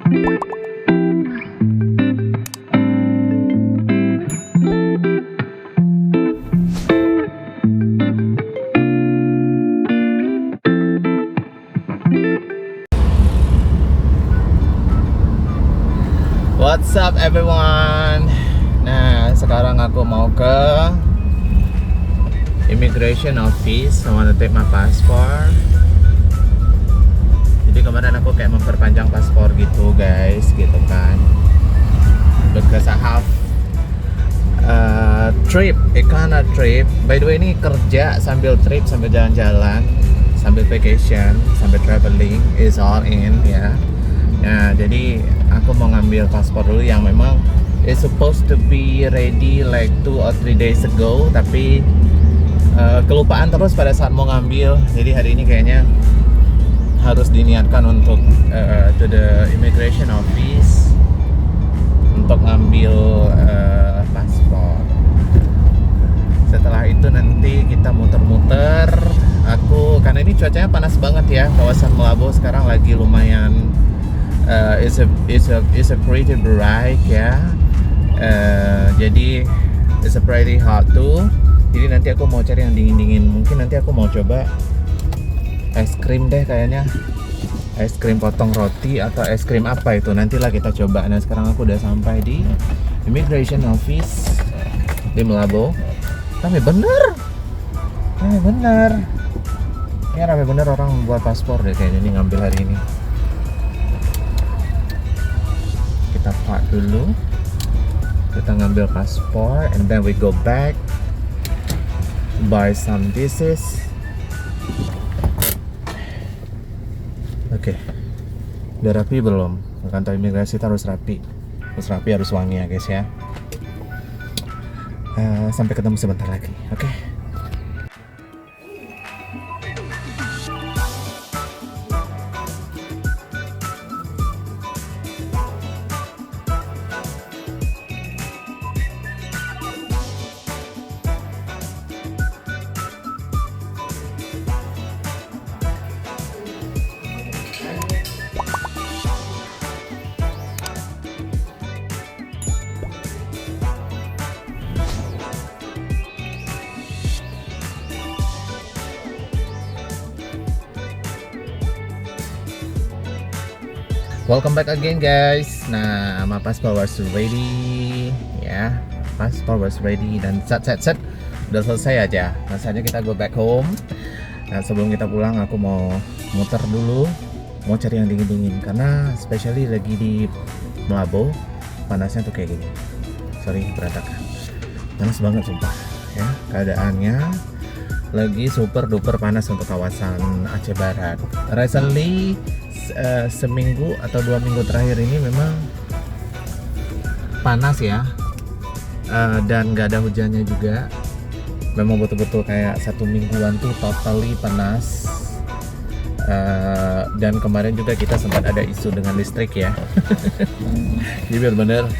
What's up everyone? Nah, sekarang aku mau ke immigration office. I want to take my passport. Jadi kemarin aku kayak memperpanjang paspor gitu guys, gitu kan. Because I have trip, Ekana trip. By the way, ini kerja sambil trip, sambil jalan-jalan, sambil vacation, sambil traveling, is all in ya. Nah, jadi aku mau ngambil paspor dulu yang memang is supposed to be ready like 2 or 3 days ago, tapi kelupaan terus pada saat mau ngambil. Jadi hari ini kayaknya harus diniatkan untuk to the immigration office untuk ngambil paspor. Setelah itu nanti kita muter-muter. Karena ini cuacanya panas banget ya, kawasan Meulaboh sekarang lagi lumayan it's a pretty bright ya. Jadi it's a pretty hot too. Jadi nanti aku mau cari yang dingin-dingin. Mungkin nanti aku mau coba es krim deh kayaknya. Es krim potong roti atau es krim apa itu, nantilah kita coba. Nah, sekarang aku udah sampai di immigration office di Meulaboh. Rame bener. Ini rame bener orang buat paspor deh kayaknya ini ngambil hari ini. Kita park dulu, kita ngambil paspor, and then we go back, buy some dishes. Oke, udah rapi belum? Kantor imigrasi harus rapi, harus wangi ya guys ya. Sampai ketemu sebentar lagi, oke? Welcome back again guys. Nah, my passport was ready ya. Passport was ready dan set udah selesai aja. Nah, saatnya kita go back home. Nah, sebelum kita pulang aku mau muter dulu, mau cari yang dingin-dingin karena especially lagi di Meulaboh panasnya tuh kayak gini. Sorry berantakan. Panas banget sumpah ya. Keadaannya lagi super duper panas untuk kawasan Aceh Barat. Recently seminggu atau 2 minggu terakhir ini memang panas ya, dan nggak ada hujannya juga. Memang betul-betul kayak 1 mingguan tuh totally panas. Dan kemarin juga kita sempat ada isu dengan listrik ya. Jadi benar-benar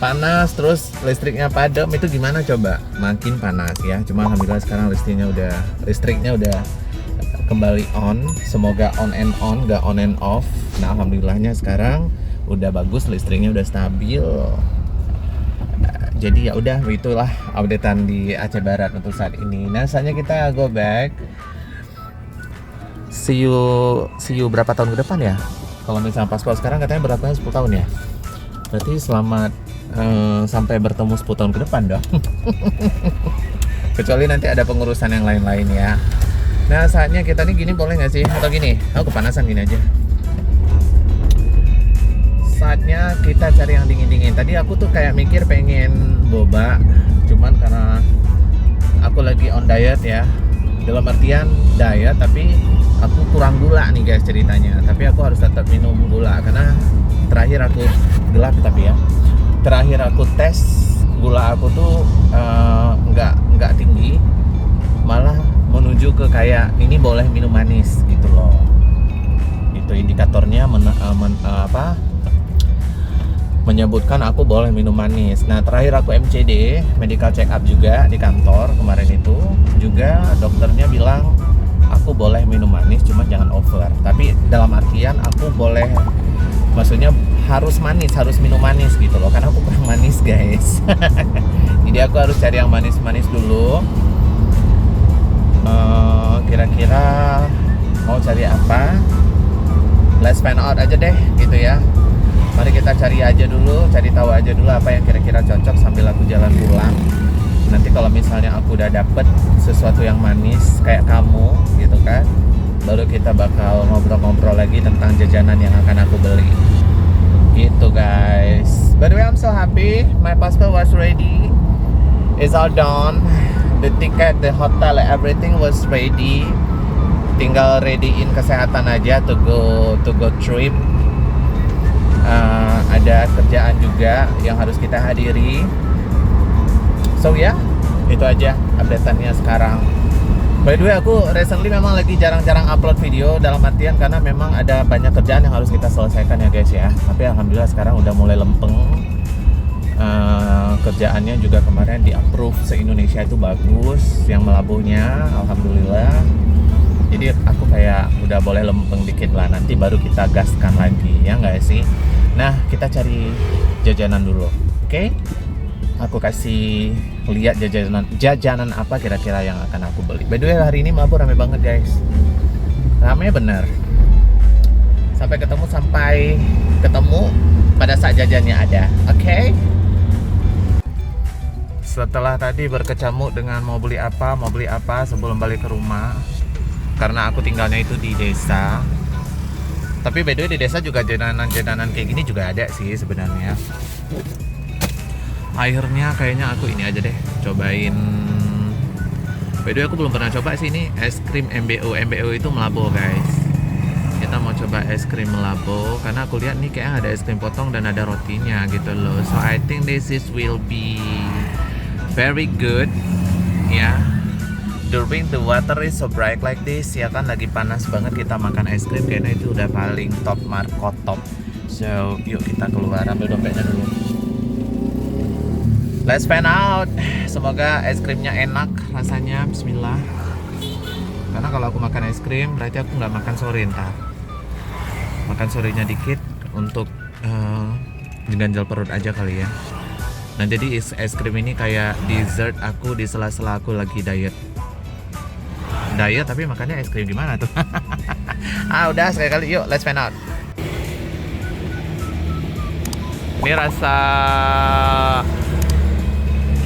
panas, terus listriknya padam, itu gimana coba? Makin panas ya. Cuma alhamdulillah sekarang listriknya udah kembali on. Semoga on and on, gak on and off. Nah, alhamdulillahnya sekarang udah bagus, listriknya udah stabil. Jadi ya udah, itulah updatean di Aceh Barat untuk saat ini. Nah, saatnya kita go back. See you berapa tahun ke depan ya? Kalau misalnya paspor sekarang katanya berapa, 10 tahun ya? Berarti selamat sampai bertemu 10 tahun ke depan dong. Kecuali nanti ada pengurusan yang lain-lain ya. Nah, saatnya kita nih gini boleh nggak sih? Atau gini, aku kepanasan gini aja. Saatnya kita cari yang dingin-dingin. Tadi aku tuh kayak mikir pengen boba, cuman karena aku lagi on diet ya. Dalam artian diet, tapi aku kurang gula nih guys ceritanya. Tapi aku harus tetap minum gula karena terakhir aku gelap tapi ya. Terakhir aku tes gula aku tuh nggak tinggi, malah menuju ke kayak ini boleh minum manis gitu loh. Itu indikatornya menyebutkan aku boleh minum manis. Nah, terakhir aku MCD, medical check up juga di kantor kemarin itu, juga dokternya bilang aku boleh minum manis cuma jangan over. Tapi dalam artian aku boleh, maksudnya harus manis, harus minum manis gitu loh, karena aku kurang manis guys. Jadi aku harus cari yang manis-manis dulu. Kira-kira mau cari apa? Let's find out aja deh gitu ya. Mari kita cari aja dulu, cari tahu aja dulu apa yang kira-kira cocok sambil aku jalan pulang. Nanti kalau misalnya aku udah dapet sesuatu yang manis kayak kamu gitu kan, baru kita bakal ngobrol-ngobrol lagi tentang jajanan yang akan aku beli. Gitu guys. By the way, I'm so happy. My passport was ready. It's all done. The ticket, the hotel, everything was ready. Tinggal readyin kesehatan aja to go trip. Ada kerjaan juga yang harus kita hadiri. So ya, itu aja updateannya sekarang. By the way, aku recently memang lagi jarang-jarang upload video, dalam artian karena memang ada banyak kerjaan yang harus kita selesaikan ya guys ya. Tapi alhamdulillah sekarang udah mulai lempeng. Kerjaannya juga kemarin di approve se-Indonesia itu bagus, yang melabuhnya alhamdulillah. Jadi aku kayak udah boleh lempeng dikit lah, nanti baru kita gaskan lagi ya nggak sih. Nah, kita cari jajanan dulu, oke? Aku kasih lihat jajanan apa kira-kira yang akan aku beli. By the way, hari ini Mabur rame banget guys, rame bener. Sampai ketemu pada saat jajannya ada, oke? Setelah tadi berkecamuk dengan mau beli apa sebelum balik ke rumah, karena aku tinggalnya itu di desa. Tapi by the way di desa juga jajanan kayak gini juga ada sih sebenarnya. Akhirnya kayaknya aku ini aja deh, cobain. By the way aku belum pernah coba sih ini es krim MBO. MBO itu Melabo guys. Kita mau coba es krim Melabo karena aku lihat nih kayak ada es krim potong dan ada rotinya gitu loh. So I think this will be very good ya. During the water is so bright like this ya kan, lagi panas banget kita makan es krim kayaknya itu udah paling top marko top. So yuk kita keluar, ambil dompetnya dulu. Let's find out. Semoga es krimnya enak rasanya, bismillah. Karena kalau aku makan es krim berarti aku nggak makan sore ntar. Makan sorenya dikit untuk ganjal perut aja kali ya. Nah jadi es krim ini kayak dessert aku di sela-sela aku lagi diet tapi makannya es krim gimana tuh. Udah sekali yuk let's find out. Ini rasa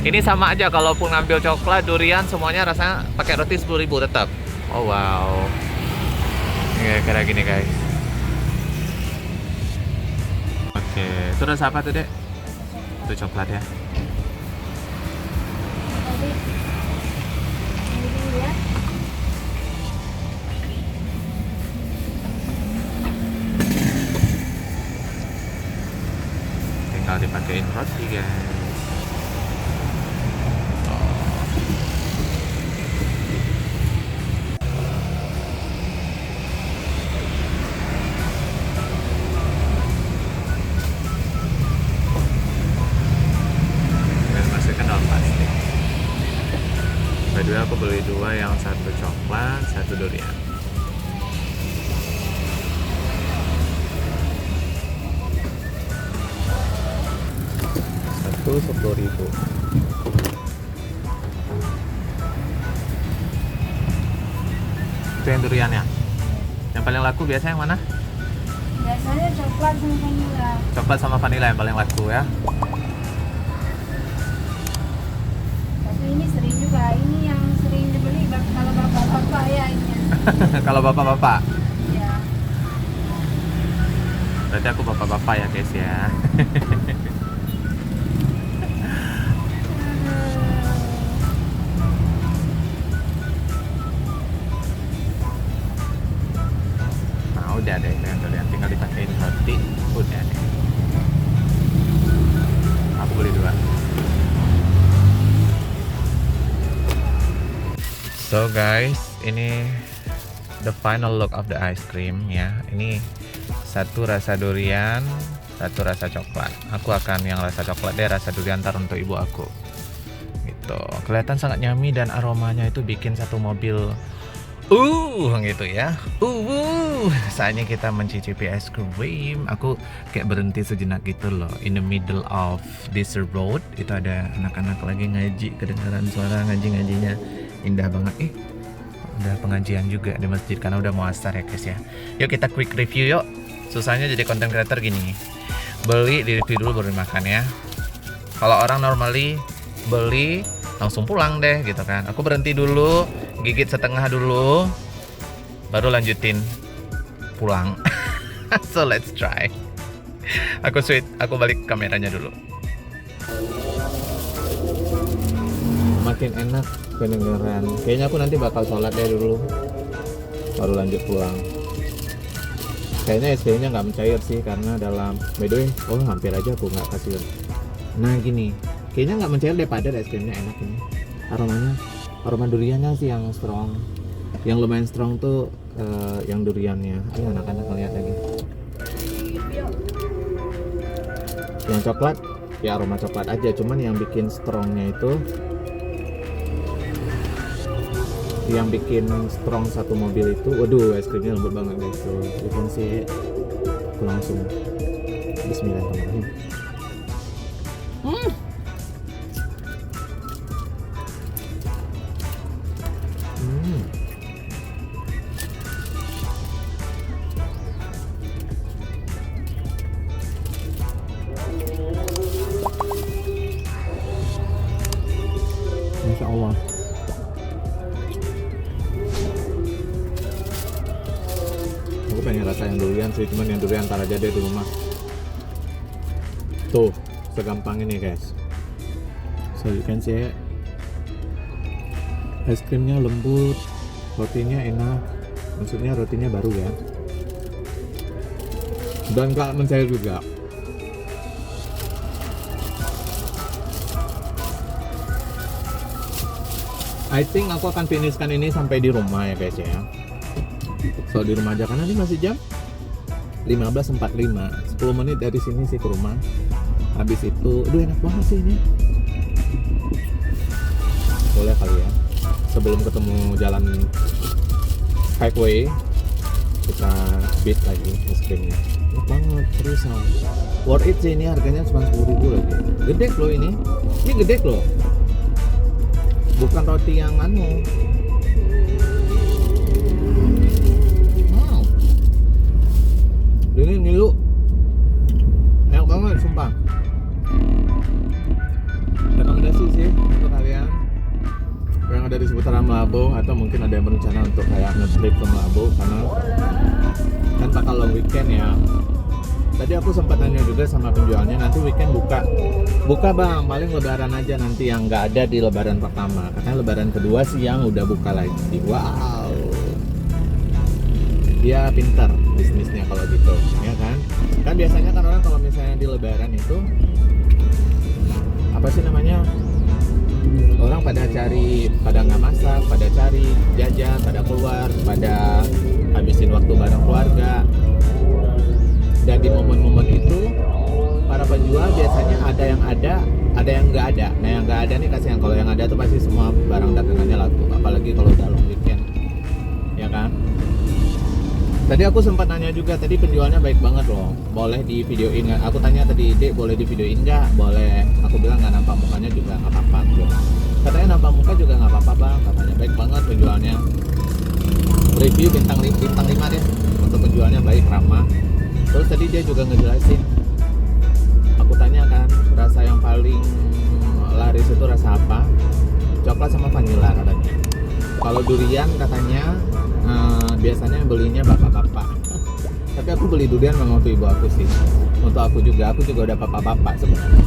ini sama aja, kalaupun ngambil coklat, durian, semuanya rasanya pakai roti 10.000 tetap. Oh wow. Ini kayak gini guys. Oke, itu rasa apa tuh dek? Itu coklat ya. Tinggal dipakein roti guys. Kedua aku beli dua, yang satu coklat, satu durian. Satu 10.000. Itu yang duriannya. Yang paling laku biasanya yang mana? Biasanya coklat sama vanila. Coklat sama vanila yang paling laku ya. Tapi ini sering juga, ini yang sering dibeli kalau bapak-bapak ya ini. Kalau bapak-bapak. Ya. Berarti aku bapak-bapak ya guys ya. Nah udah deh yang durian, tinggal dipakein roti. Udah deh. Aku beli dua. So guys, ini the final look of the ice cream ya. Ini satu rasa durian, satu rasa coklat. Aku akan yang rasa coklat deh, rasa durian ntar untuk ibu aku. Gitu. Kelihatan sangat yummy dan aromanya itu bikin satu mobil gitu ya. Saatnya kita mencicipi es krim. Aku kayak berhenti sejenak gitu loh. In the middle of this road, itu ada anak-anak lagi ngaji, kedengaran suara ngaji-ngajinya. Indah banget. Udah pengajian juga di masjid karena udah mau asar ya guys ya. Yuk kita quick review yuk. Susahnya jadi content creator gini. Beli, di review dulu baru dimakan ya. Kalau orang normally beli langsung pulang deh gitu kan. Aku berhenti dulu, gigit setengah dulu, baru lanjutin pulang. So let's try. Aku balik kameranya dulu. Makin enak kedengeran. Kayaknya aku nanti bakal sholat deh dulu, baru lanjut pulang. Kayaknya es krimnya nggak mencair sih karena dalam. By the way, hampir aja aku nggak kasih. Nah gini, kayaknya nggak mencair daripada es krimnya enak ini. Aroma duriannya sih yang strong. Yang lumayan strong tuh yang duriannya. Ayo anak-anak lihat lagi. Yang coklat, ya aroma coklat aja. Cuman yang bikin strongnya itu, yang bikin strong satu mobil itu, waduh es krimnya lembut banget guys. So you can see, aku langsung Bismillahirrahmanirrahim. Masya Allah. Aku pengen rasa yang durian sih, cuman yang durian ntar aja deh di rumah. Tuh, segampang ini guys. So you can see, es krimnya lembut, rotinya enak. Maksudnya rotinya baru ya. Dan gak mencair juga. I think aku akan finishkan ini sampai di rumah ya guys ya. So di rumah aja karena ini masih jam 15.45, 10 menit dari sini sih ke rumah. Habis itu, enak banget sih ini. Boleh kali ya, sebelum ketemu jalan highway kita beat lagi es krimnya. Enak banget, seriusan. Worth it sih, ini harganya cuma 10.000 lagi. Gede loh ini gede loh. Bukan roti yang anu. Ini ngilu. Enak banget sumpah. Rekomendasi sih untuk kalian yang ada di seputaran Melambo atau mungkin ada yang berencana untuk kayak nge-trip ke Melambo karena kan bakal long weekend ya. Tadi aku sempat nanya juga sama penjualnya, nanti weekend buka bang, paling lebaran aja nanti, yang nggak ada di lebaran pertama, karena lebaran kedua siang udah buka lagi. Wow, dia pintar bisnisnya kalau gitu ya kan biasanya kan orang kalau misalnya di lebaran itu apa sih namanya, orang pada nggak masak, pada cari jajan, pada keluar, pada habisin waktu bareng keluarga. Dan di momen-momen itu para penjual biasanya ada yang nggak ada. Nah yang nggak ada nih kasihan, kalau yang ada tuh pasti semua barang dagangannya laku, apalagi kalau udah long weekend ya kan. Tadi aku sempat nanya juga, tadi penjualnya baik banget loh, boleh di videoin nggak? Aku tanya tadi, Dek boleh di videoin nggak? Boleh. Aku bilang nggak nampak mukanya juga nggak apa-apa gitu. Katanya nampak muka juga nggak apa-apa bang, katanya baik banget penjualnya. Review bintang 5 deh untuk penjualnya, baik, ramah. Terus tadi dia juga ngejelasin, aku tanya kan rasa yang paling laris itu rasa apa, coklat sama vanila katanya. Kalau durian katanya biasanya belinya bapak-bapak. Tapi aku beli durian memang untuk ibu aku sih. Untuk aku juga udah bapak-bapak sebenarnya.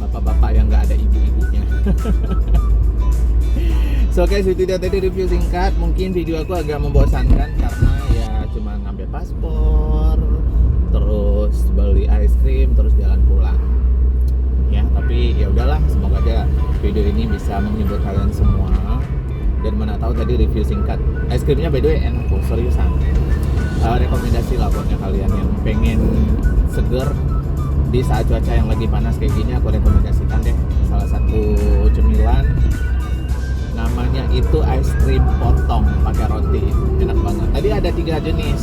Bapak-bapak yang nggak ada ibu-ibunya. So guys, itu dia tadi review singkat. Mungkin video aku agak membosankan karena ya cuma ngambil paspor, terus beli es krim, terus jalan pulang. Ya, tapi ya udahlah, semoga aja video ini bisa menghibur kalian semua. Dan mana tahu tadi review singkat. Es krimnya by the way enak kok, seriusan. Rekomendasi lah buatnya kalian yang pengen seger di saat cuaca yang lagi panas kayak gini. Aku rekomendasikan deh salah satu cemilan namanya namanya itu es krim potong pakai roti, enak banget. Tadi ada 3 jenis.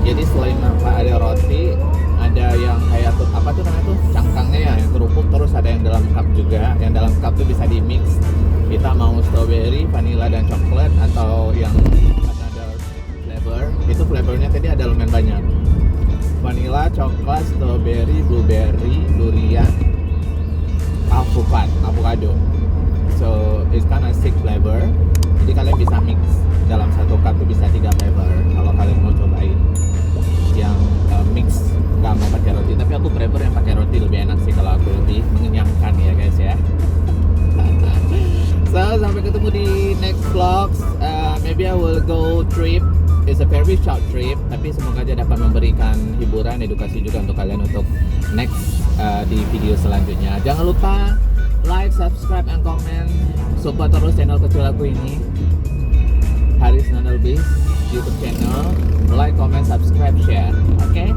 Jadi selain ada roti, ada yang kayak tuh apa tuh namanya tuh cangkangnya ya, yang kerupuk, terus ada yang dalam cup juga. Yang dalam cup tuh bisa di mix. Kita mau strawberry, vanilla dan coklat atau yang another flavor. Itu flavornya tadi ada lumayan banyak. Vanilla, coklat, strawberry, blueberry, durian, avocado. So it's kind of 6 flavor. Jadi kalian bisa mix dalam satu cup tuh bisa 3 flavor. Kalau kalian mau cobain yang mix nggak mau pakai roti, tapi aku prefer yang pakai roti, lebih enak sih kalau aku, lebih mengenyangkan ya guys ya. So sampai ketemu di next vlogs. Maybe I will go trip. It's a very short trip, tapi semoga aja dapat memberikan hiburan, edukasi juga untuk kalian untuk next di video selanjutnya. Jangan lupa like, subscribe, and comment. Support terus channel kecil aku ini, Haris Nanelbis YouTube channel. Like, comment, subscribe, share. Okay?